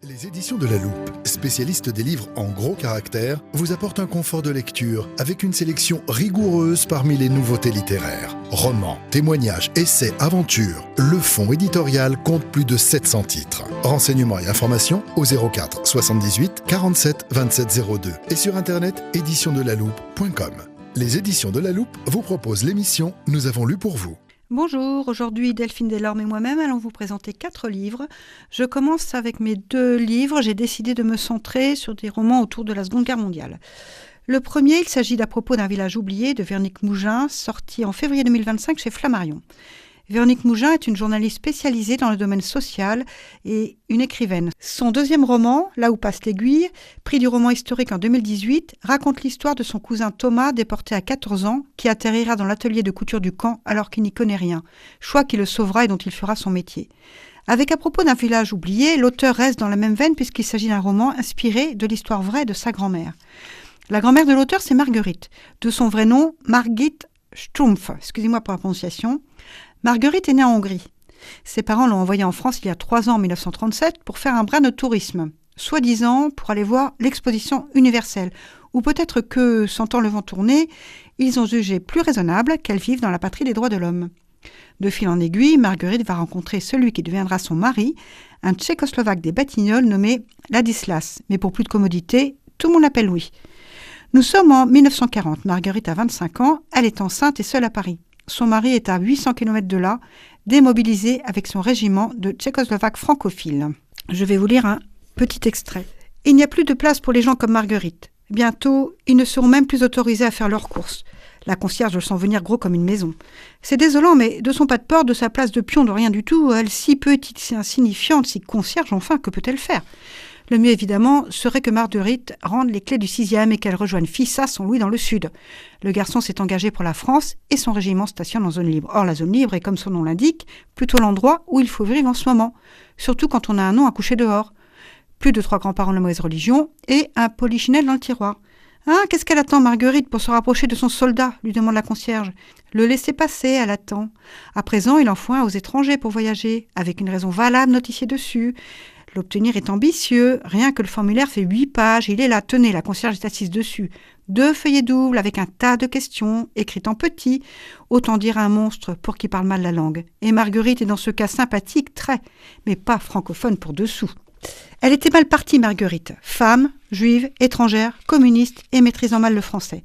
Les éditions de La Loupe, spécialistes des livres en gros caractères, vous apportent un confort de lecture avec une sélection rigoureuse parmi les nouveautés littéraires. Romans, témoignages, essais, aventures, le fonds éditorial compte plus de 700 titres. Renseignements et informations au 04 78 47 27 02 et sur internet éditiondelaloupe.com. Les éditions de La Loupe vous proposent l'émission « Nous avons lu pour vous ». Bonjour, aujourd'hui Delphine Delorme et moi-même allons vous présenter 4 livres. Je commence avec mes 2 livres. J'ai décidé de me centrer sur des romans autour de la Seconde Guerre mondiale. Le premier, il s'agit d'À propos d'un village oublié de Véronique Mougin, sorti en février 2025 chez Flammarion. Véronique Mougin est une journaliste spécialisée dans le domaine social et une écrivaine. Son deuxième roman, Là où passe l'aiguille, prix du roman historique en 2018, raconte l'histoire de son cousin Thomas, déporté à 14 ans, qui atterrira dans l'atelier de couture du camp alors qu'il n'y connaît rien, choix qui le sauvera et dont il fera son métier. Avec À propos d'un village oublié, l'auteur reste dans la même veine puisqu'il s'agit d'un roman inspiré de l'histoire vraie de sa grand-mère. La grand-mère de l'auteur, c'est Marguerite, de son vrai nom, Margit Strumpf, excusez-moi pour la prononciation. Marguerite est née en Hongrie. Ses parents l'ont envoyée en France il y a 3 ans, en 1937, pour faire un brin de tourisme, soi-disant pour aller voir l'exposition universelle, ou peut-être que, sentant le vent tourner, ils ont jugé plus raisonnable qu'elle vive dans la patrie des droits de l'homme. De fil en aiguille, Marguerite va rencontrer celui qui deviendra son mari, un Tchécoslovaque des Batignolles nommé Ladislas, mais pour plus de commodité, tout le monde l'appelle Louis. Nous sommes en 1940, Marguerite a 25 ans, elle est enceinte et seule à Paris. Son mari est à 800 km de là, démobilisé avec son régiment de Tchécoslovaques francophiles. Je vais vous lire un petit extrait. « Il n'y a plus de place pour les gens comme Marguerite. Bientôt, ils ne seront même plus autorisés à faire leurs courses. La concierge le sent venir gros comme une maison. C'est désolant, mais de son pas de porte, de sa place de pion, de rien du tout, elle si petite, si insignifiante, si concierge, enfin, que peut-elle faire ? Le mieux, évidemment, serait que Marguerite rende les clés du 6e et qu'elle rejoigne Fissa, son Louis, dans le sud. Le garçon s'est engagé pour la France et son régiment stationne en zone libre. Or, la zone libre est, comme son nom l'indique, plutôt l'endroit où il faut vivre en ce moment, surtout quand on a un nom à coucher dehors. Plus de 3 grands-parents de mauvaise religion et un polichinelle dans le tiroir. « Ah, qu'est-ce qu'elle attend, Marguerite, pour se rapprocher de son soldat ?» lui demande la concierge. « Le laisser passer, elle attend. À présent, il en faut un aux étrangers pour voyager, avec une raison valable notifiée dessus. » L'obtenir est ambitieux, rien que le formulaire fait 8 pages, il est là, tenez, la concierge est assise dessus. 2 feuillets doubles avec un tas de questions, écrites en petit, autant dire un monstre pour qui parle mal la langue. Et Marguerite est dans ce cas sympathique, très, mais pas francophone pour dessous. Elle était mal partie, Marguerite, femme, juive, étrangère, communiste et maîtrisant mal le français.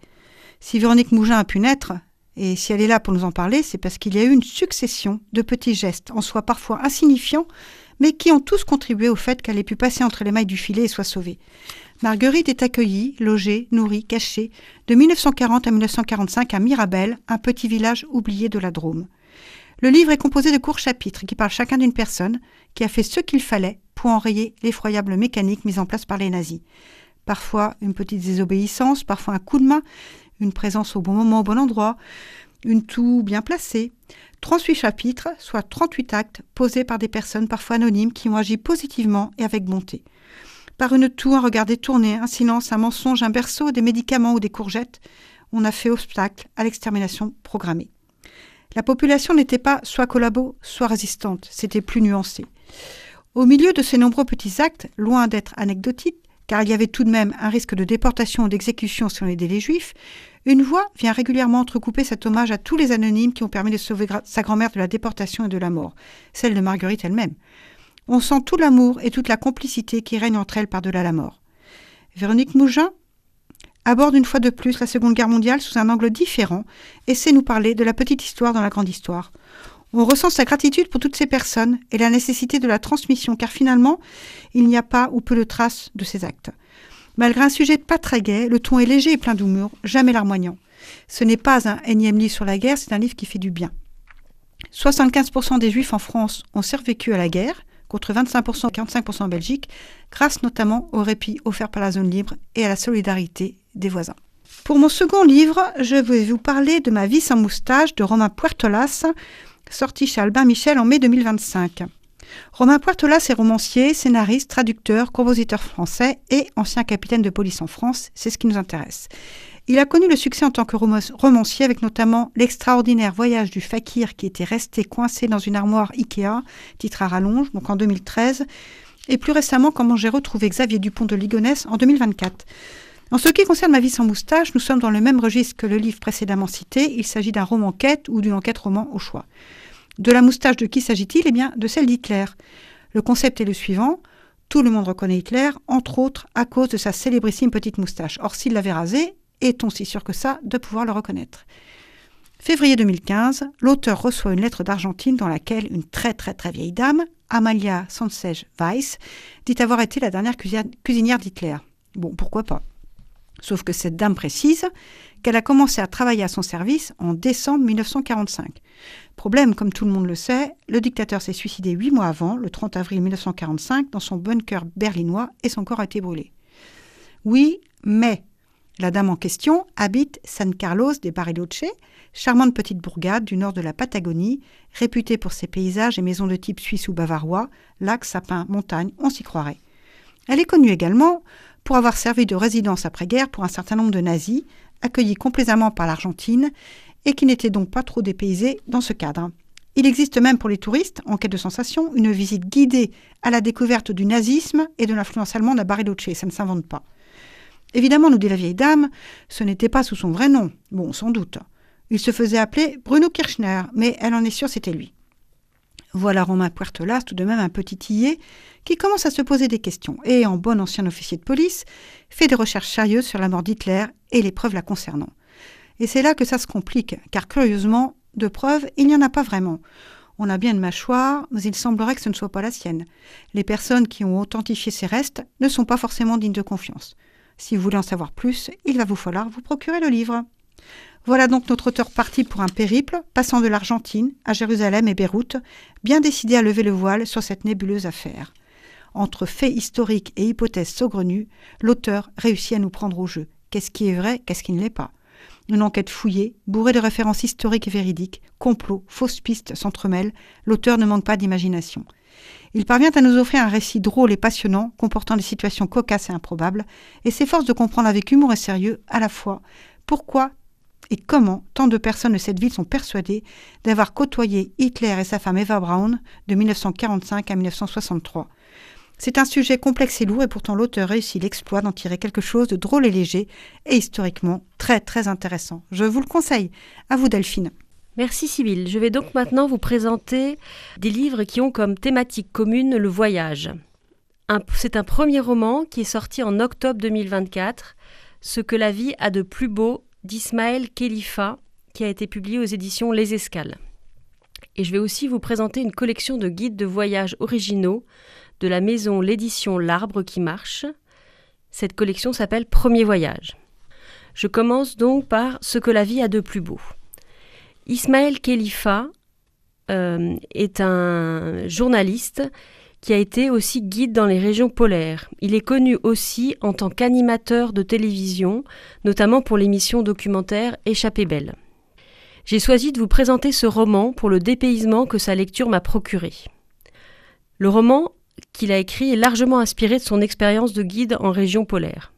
Si Véronique Mougin a pu naître, et si elle est là pour nous en parler, c'est parce qu'il y a eu une succession de petits gestes, en soi parfois insignifiants, mais qui ont tous contribué au fait qu'elle ait pu passer entre les mailles du filet et soit sauvée. Marguerite est accueillie, logée, nourrie, cachée, de 1940 à 1945 à Mirabel, un petit village oublié de la Drôme. Le livre est composé de courts chapitres qui parlent chacun d'une personne qui a fait ce qu'il fallait pour enrayer l'effroyable mécanique mise en place par les nazis. Parfois une petite désobéissance, parfois un coup de main, une présence au bon moment, au bon endroit, une toux bien placée. 38 chapitres, soit 38 actes, posés par des personnes parfois anonymes qui ont agi positivement et avec bonté. Par une toux, un regard détourné, un silence, un mensonge, un berceau, des médicaments ou des courgettes, on a fait obstacle à l'extermination programmée. La population n'était pas soit collabo, soit résistante, c'était plus nuancé. Au milieu de ces nombreux petits actes, loin d'être anecdotiques, car il y avait tout de même un risque de déportation ou d'exécution si on aidait les Juifs, une voix vient régulièrement entrecouper cet hommage à tous les anonymes qui ont permis de sauver sa grand-mère de la déportation et de la mort, celle de Marguerite elle-même. On sent tout l'amour et toute la complicité qui règne entre elles par-delà la mort. Véronique Mougin aborde une fois de plus la Seconde Guerre mondiale sous un angle différent et sait nous parler de la petite histoire dans la grande histoire. On ressent sa gratitude pour toutes ces personnes et la nécessité de la transmission, car finalement, il n'y a pas ou peu de traces de ces actes. Malgré un sujet pas très gai, le ton est léger et plein d'humour, jamais larmoignant. Ce n'est pas un énième livre sur la guerre, c'est un livre qui fait du bien. 75% des Juifs en France ont survécu à la guerre, contre 25% et 45% en Belgique, grâce notamment au répit offert par la zone libre et à la solidarité des voisins. Pour mon second livre, je vais vous parler de Ma vie sans moustache de Romain Puertolas, sorti chez Albin Michel en mai 2025. Romain Puertolas est romancier, scénariste, traducteur, compositeur français et ancien capitaine de police en France, c'est ce qui nous intéresse. Il a connu le succès en tant que romancier avec notamment l'extraordinaire voyage du fakir qui était resté coincé dans une armoire Ikea, titre à rallonge, donc en 2013, et plus récemment comment j'ai retrouvé Xavier Dupont de Ligonnès en 2024. En ce qui concerne Ma vie sans moustache, nous sommes dans le même registre que le livre précédemment cité. Il s'agit d'un roman-enquête ou d'une enquête-roman au choix. De la moustache de qui s'agit-il ? Eh bien, de celle d'Hitler. Le concept est le suivant. Tout le monde reconnaît Hitler, entre autres à cause de sa célébrissime petite moustache. Or, s'il l'avait rasée, est-on si sûr que ça de pouvoir le reconnaître ? Février 2015, l'auteur reçoit une lettre d'Argentine dans laquelle une très très très vieille dame, Amalia Sánchez Weiss, dit avoir été la dernière cuisinière d'Hitler. Bon, pourquoi pas ? Sauf que cette dame précise qu'elle a commencé à travailler à son service en décembre 1945. Problème, comme tout le monde le sait, le dictateur s'est suicidé 8 mois avant, le 30 avril 1945, dans son bunker berlinois et son corps a été brûlé. Oui, mais la dame en question habite San Carlos de Bariloche, charmante petite bourgade du nord de la Patagonie, réputée pour ses paysages et maisons de type suisse ou bavarois, lacs, sapins, montagnes, on s'y croirait. Elle est connue également pour avoir servi de résidence après-guerre pour un certain nombre de nazis, accueillis complaisamment par l'Argentine, et qui n'étaient donc pas trop dépaysés dans ce cadre. Il existe même pour les touristes, en quête de sensation, une visite guidée à la découverte du nazisme et de l'influence allemande à Bariloche, ça ne s'invente pas. Évidemment, nous dit la vieille dame, ce n'était pas sous son vrai nom, bon, sans doute. Il se faisait appeler Bruno Kirchner, mais elle en est sûre, c'était lui. Voilà Romain Puertolas, tout de même un petit tillet, qui commence à se poser des questions et, en bon ancien officier de police, fait des recherches sérieuses sur la mort d'Hitler et les preuves la concernant. Et c'est là que ça se complique, car curieusement, de preuves, il n'y en a pas vraiment. On a bien une mâchoire, mais il semblerait que ce ne soit pas la sienne. Les personnes qui ont authentifié ces restes ne sont pas forcément dignes de confiance. Si vous voulez en savoir plus, il va vous falloir vous procurer le livre. Voilà donc notre auteur parti pour un périple, passant de l'Argentine à Jérusalem et Beyrouth, bien décidé à lever le voile sur cette nébuleuse affaire. Entre faits historiques et hypothèses saugrenues, l'auteur réussit à nous prendre au jeu. Qu'est-ce qui est vrai, qu'est-ce qui ne l'est pas ? Une enquête fouillée, bourrée de références historiques et véridiques, complots, fausses pistes s'entremêlent, l'auteur ne manque pas d'imagination. Il parvient à nous offrir un récit drôle et passionnant, comportant des situations cocasses et improbables, et s'efforce de comprendre avec humour et sérieux, à la fois, pourquoi et comment tant de personnes de cette ville sont persuadées d'avoir côtoyé Hitler et sa femme Eva Braun de 1945 à 1963. C'est un sujet complexe et lourd, et pourtant l'auteur réussit l'exploit d'en tirer quelque chose de drôle et léger, et historiquement très très intéressant. Je vous le conseille. À vous Delphine. Merci Sybille. Je vais donc maintenant vous présenter des livres qui ont comme thématique commune le voyage. C'est un premier roman qui est sorti en octobre 2024, Ce que la vie a de plus beau, d'Ismaël Khelifa, qui a été publié aux éditions Les Escales. Et je vais aussi vous présenter une collection de guides de voyage originaux de la maison l'édition L'Arbre qui marche. Cette collection s'appelle Premier voyage. Je commence donc par Ce que la vie a de plus beau. Ismaël Khelifa est un journaliste qui a été aussi guide dans les régions polaires. Il est connu aussi en tant qu'animateur de télévision, notamment pour l'émission documentaire Échappée belle. J'ai choisi de vous présenter ce roman pour le dépaysement que sa lecture m'a procuré. Le roman qu'il a écrit est largement inspiré de son expérience de guide en région polaire.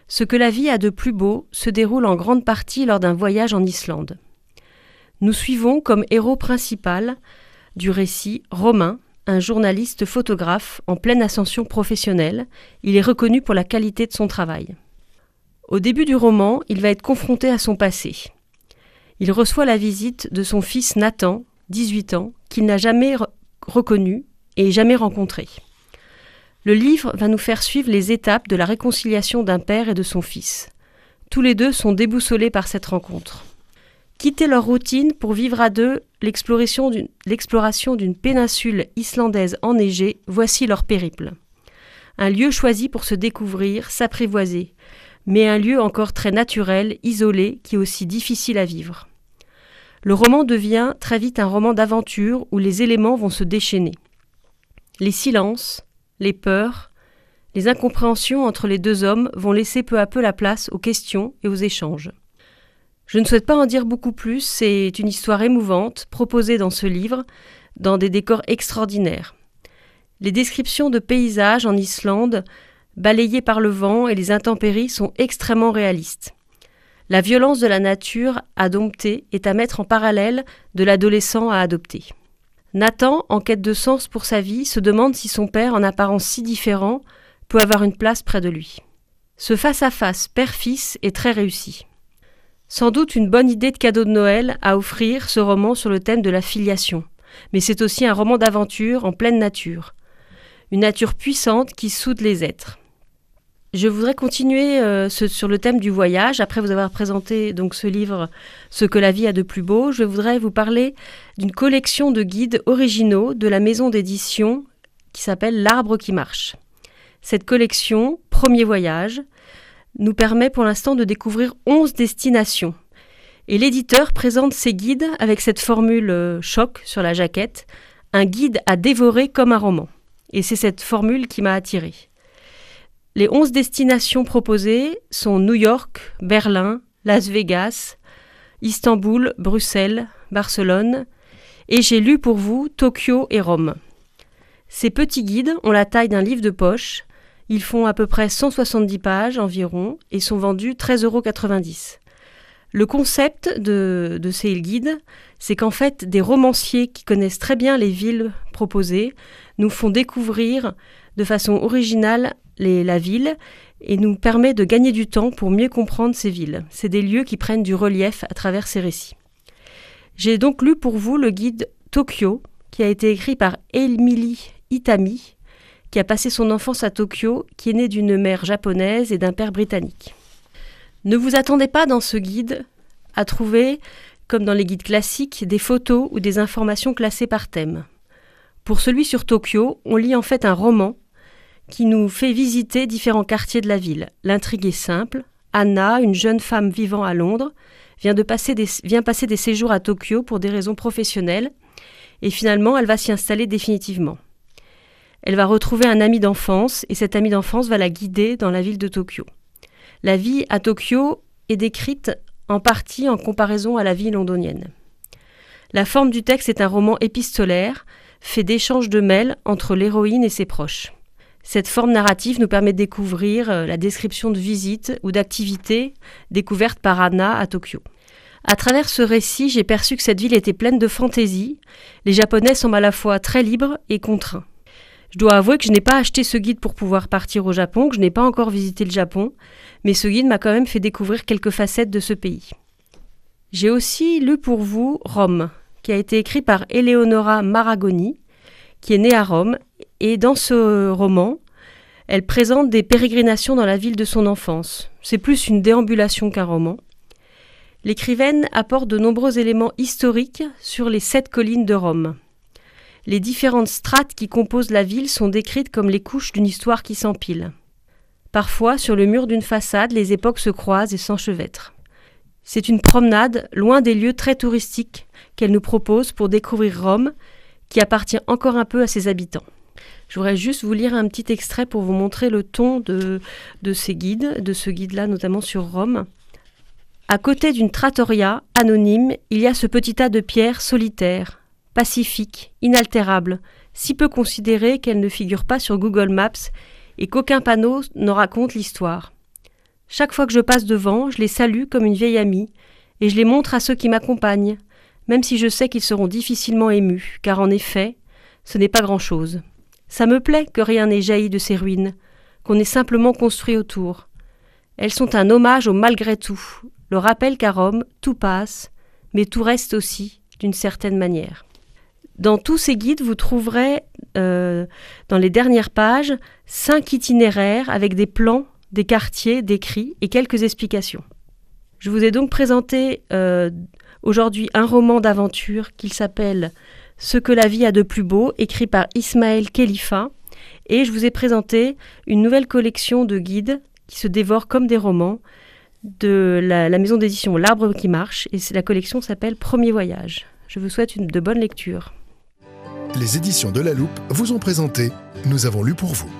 Ce que la vie a de plus beau se déroule en grande partie lors d'un voyage en Islande. Nous suivons comme héros principal du récit Romain, un journaliste photographe en pleine ascension professionnelle. Il est reconnu pour la qualité de son travail. Au début du roman, il va être confronté à son passé. Il reçoit la visite de son fils Nathan, 18 ans, qu'il n'a jamais reconnu et jamais rencontré. Le livre va nous faire suivre les étapes de la réconciliation d'un père et de son fils. Tous les deux sont déboussolés par cette rencontre. Quitter leur routine pour vivre à deux l'exploration d'une péninsule islandaise enneigée, voici leur périple. Un lieu choisi pour se découvrir, s'apprivoiser, mais un lieu encore très naturel, isolé, qui est aussi difficile à vivre. Le roman devient très vite un roman d'aventure où les éléments vont se déchaîner. Les silences, les peurs, les incompréhensions entre les deux hommes vont laisser peu à peu la place aux questions et aux échanges. Je ne souhaite pas en dire beaucoup plus, c'est une histoire émouvante, proposée dans ce livre, dans des décors extraordinaires. Les descriptions de paysages en Islande, balayés par le vent et les intempéries, sont extrêmement réalistes. La violence de la nature à dompter est à mettre en parallèle de l'adolescent à adopter. Nathan, en quête de sens pour sa vie, se demande si son père, en apparence si différent, peut avoir une place près de lui. Ce face-à-face père-fils est très réussi. Sans doute une bonne idée de cadeau de Noël à offrir ce roman sur le thème de la filiation. Mais c'est aussi un roman d'aventure en pleine nature. Une nature puissante qui soude les êtres. Je voudrais continuer sur le thème du voyage. Après vous avoir présenté donc ce livre « Ce que la vie a de plus beau », je voudrais vous parler d'une collection de guides originaux de la maison d'édition qui s'appelle L'Arbre qui marche. Cette collection, Premier voyage, nous permet pour l'instant de découvrir 11 destinations. Et l'éditeur présente ces guides avec cette formule choc sur la jaquette, un guide à dévorer comme un roman. Et c'est cette formule qui m'a attirée. Les 11 destinations proposées sont New York, Berlin, Las Vegas, Istanbul, Bruxelles, Barcelone, et j'ai lu pour vous Tokyo et Rome. Ces petits guides ont la taille d'un livre de poche, ils font à peu près 170 pages environ et sont vendus 13,90 €. Le concept de ces guides, c'est qu'en fait, des romanciers qui connaissent très bien les villes proposées nous font découvrir de façon originale la ville et nous permet de gagner du temps pour mieux comprendre ces villes. C'est des lieux qui prennent du relief à travers ces récits. J'ai donc lu pour vous le guide Tokyo, qui a été écrit par Emily Itami, qui a passé son enfance à Tokyo, qui est née d'une mère japonaise et d'un père britannique. Ne vous attendez pas dans ce guide à trouver, comme dans les guides classiques, des photos ou des informations classées par thème. Pour celui sur Tokyo, on lit en fait un roman qui nous fait visiter différents quartiers de la ville. L'intrigue est simple. Anna, une jeune femme vivant à Londres, vient passer des séjours à Tokyo pour des raisons professionnelles et finalement elle va s'y installer définitivement. Elle va retrouver un ami d'enfance et cet ami d'enfance va la guider dans la ville de Tokyo. La vie à Tokyo est décrite en partie en comparaison à la vie londonienne. La forme du texte est un roman épistolaire, fait d'échanges de mails entre l'héroïne et ses proches. Cette forme narrative nous permet de découvrir la description de visites ou d'activités découvertes par Anna à Tokyo. À travers ce récit, j'ai perçu que cette ville était pleine de fantaisie. Les Japonais semblent à la fois très libres et contraints. Je dois avouer que je n'ai pas acheté ce guide pour pouvoir partir au Japon, que je n'ai pas encore visité le Japon, mais ce guide m'a quand même fait découvrir quelques facettes de ce pays. J'ai aussi lu pour vous Rome, qui a été écrit par Eleonora Maragoni, qui est née à Rome, et dans ce roman, elle présente des pérégrinations dans la ville de son enfance. C'est plus une déambulation qu'un roman. L'écrivaine apporte de nombreux éléments historiques sur les 7 collines de Rome. Les différentes strates qui composent la ville sont décrites comme les couches d'une histoire qui s'empile. Parfois, sur le mur d'une façade, les époques se croisent et s'enchevêtrent. C'est une promenade loin des lieux très touristiques qu'elle nous propose pour découvrir Rome, qui appartient encore un peu à ses habitants. Je voudrais juste vous lire un petit extrait pour vous montrer le ton de ces guides, de ce guide-là, notamment sur Rome. À côté d'une trattoria anonyme, il y a ce petit tas de pierres solitaires, pacifiques, inaltérables, si peu considérées qu'elles ne figurent pas sur Google Maps et qu'aucun panneau n'en raconte l'histoire. Chaque fois que je passe devant, je les salue comme une vieille amie et je les montre à ceux qui m'accompagnent, même si je sais qu'ils seront difficilement émus, car en effet, ce n'est pas grand-chose. Ça me plaît que rien n'ait jailli de ces ruines, qu'on ait simplement construit autour. Elles sont un hommage au malgré tout, le rappel qu'à Rome, tout passe, mais tout reste aussi, d'une certaine manière. Dans tous ces guides, vous trouverez, dans les dernières pages, 5 itinéraires avec des plans, des quartiers décrits et quelques explications. Je vous ai donc présenté aujourd'hui un roman d'aventure qui s'appelle « Ce que la vie a de plus beau », écrit par Ismaël Khelifa, et je vous ai présenté une nouvelle collection de guides qui se dévorent comme des romans de la maison d'édition L'Arbre qui marche, et la collection s'appelle Premier voyage. Je vous souhaite de bonnes lectures. Les éditions de La Loupe vous ont présenté « Nous avons lu pour vous ».